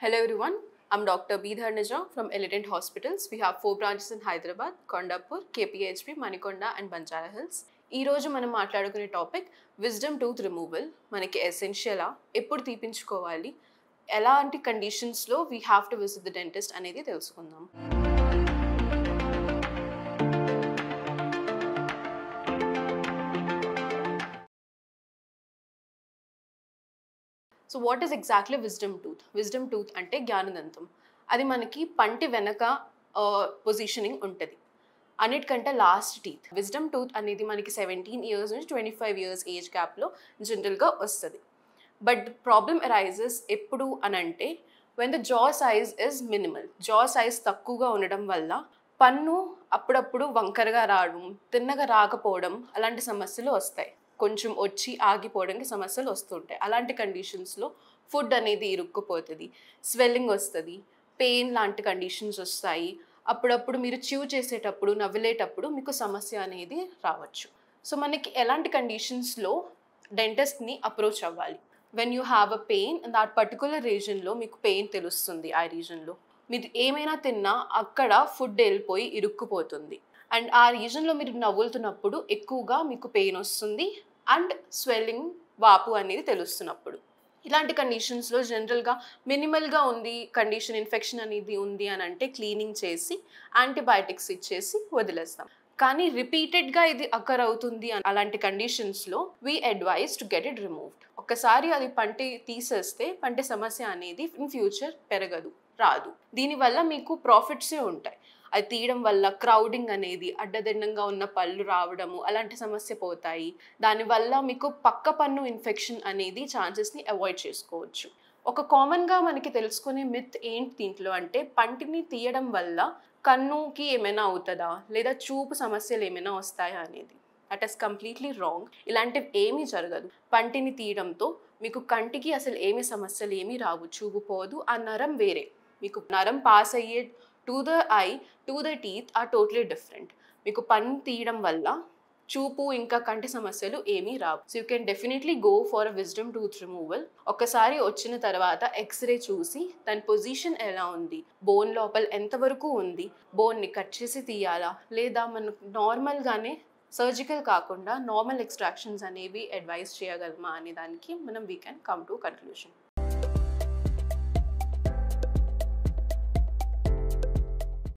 Hello everyone, I'm Dr. B. Dharnaja from Elident Hospitals. We have 4 branches in Hyderabad, Kondapur, KPHP, Manikonda and Banjara Hills. ఈ రోజు మనం మాట్లాడుకునే topic wisdom tooth removal. మనకి ఎసెన్షియలా, ఎప్పుడు తీపించుకోవాలి, ఎలాంటి కండిషన్స్లో we have to visit the dentist అనేది తెలుసుకుందాం. So what is exactly wisdom tooth? Wisdom tooth అంటే జ్ఞానదంతం. అది మనకి పంటి వెనక పొజిషనింగ్ ఉంటుంది, అన్నిటికంటే లాస్ట్ టీత్. విజ్డమ్ టూత్ అనేది మనకి 17 years నుంచి 25 years ఏజ్ గ్యాప్లో జనరల్గా వస్తుంది. బట్ ప్రాబ్లమ్ అరైజెస్ ఎప్పుడు అని అంటే వెన్ ద జా సైజ్ ఇస్ మినిమల్. జా సైజ్ తక్కువగా ఉండడం వల్ల పన్ను అప్పుడప్పుడు వంకరగా రావడం, తిన్నగా రాకపోవడం అలాంటి సమస్యలు వస్తాయి. కొంచెం వచ్చి ఆగిపోవడానికి సమస్యలు వస్తుంటాయి. అలాంటి కండిషన్స్లో ఫుడ్ అనేది ఇరుక్కుపోతుంది, స్వెల్లింగ్ వస్తుంది, పెయిన్ లాంటి కండిషన్స్ వస్తాయి. అప్పుడప్పుడు మీరు చ్యూ చేసేటప్పుడు, నవ్విలేటప్పుడు మీకు సమస్య అనేది రావచ్చు. సో మనకి ఎలాంటి కండిషన్స్లో డెంటిస్ట్ని అప్రోచ్ అవ్వాలి? When you have a pain in that particular రీజన్లో మీకు పెయిన్ తెలుస్తుంది. ఆ రీజన్లో మీరు ఏమైనా తిన్నా అక్కడ ఫుడ్ వెళ్ళిపోయి ఇరుక్కుపోతుంది. అండ్ ఆ రీజన్లో మీరు నవ్వులుతున్నప్పుడు ఎక్కువగా మీకు పెయిన్ వస్తుంది అండ్ స్వెల్లింగ్, వాపు అనేది తెలుస్తున్నప్పుడు. ఇలాంటి కండిషన్స్లో జనరల్గా మినిమల్గా ఉంది కండిషన్, ఇన్ఫెక్షన్ అనేది ఉంది అని అంటే క్లీనింగ్ చేసి యాంటీబయాటిక్స్ ఇచ్చేసి వదిలేస్తాం. కానీ రిపీటెడ్గా ఇది అకర్ అవుతుంది అలాంటి కండిషన్స్లో we advise to get it removed. ఒక్కసారి అది పంటి తీసేస్తే పంటి సమస్య అనేది ఇన్ ఫ్యూచర్ పెరగదు, రాదు. దీనివల్ల మీకు ప్రాఫిట్సే ఉంటాయి. అది తీయడం వల్ల క్రౌడింగ్ అనేది, అడ్డదిడ్డంగా ఉన్న పళ్ళు రావడము అలాంటి సమస్య పోతాయి. దానివల్ల మీకు పక్క పన్ను ఇన్ఫెక్షన్ అనేది ఛాన్సెస్ని అవాయిడ్ చేసుకోవచ్చు. ఒక కామన్గా మనకి తెలుసుకునే మిత్ ఏంటి దీంట్లో అంటే పంటిని తీయడం వల్ల కన్నుకి ఏమైనా అవుతుందా లేదా చూపు సమస్యలు ఏమైనా వస్తాయా అనేది. That is completely wrong. ఇలాంటివి ఏమీ జరగదు. పంటిని తీయడంతో మీకు కంటికి అసలు ఏమి సమస్యలు ఏమీ రావు, చూపు పోదు. ఆ నరం వేరే, మీకు నరం పాస్ అయ్యే to the eye, to the teeth are totally different. మీకు పన్ను తీయడం వల్ల చూపు ఇంకా కంటి సమస్యలు ఏమీ రావు. So you can definitely go for a wisdom tooth removal. ఒకసారి వచ్చిన తర్వాత ఎక్స్రే చూసి దాని పొజిషన్ ఎలా ఉంది, బోన్ లోపల ఎంతవరకు ఉంది, బోన్ని కట్ చేసి తీయాలా లేదా మనకు నార్మల్గానే సర్జికల్ కాకుండా నార్మల్ ఎక్స్ట్రాక్షన్స్ అనేవి అడ్వైజ్ చేయగలమా అనే దానికి మనం we can come to conclusion.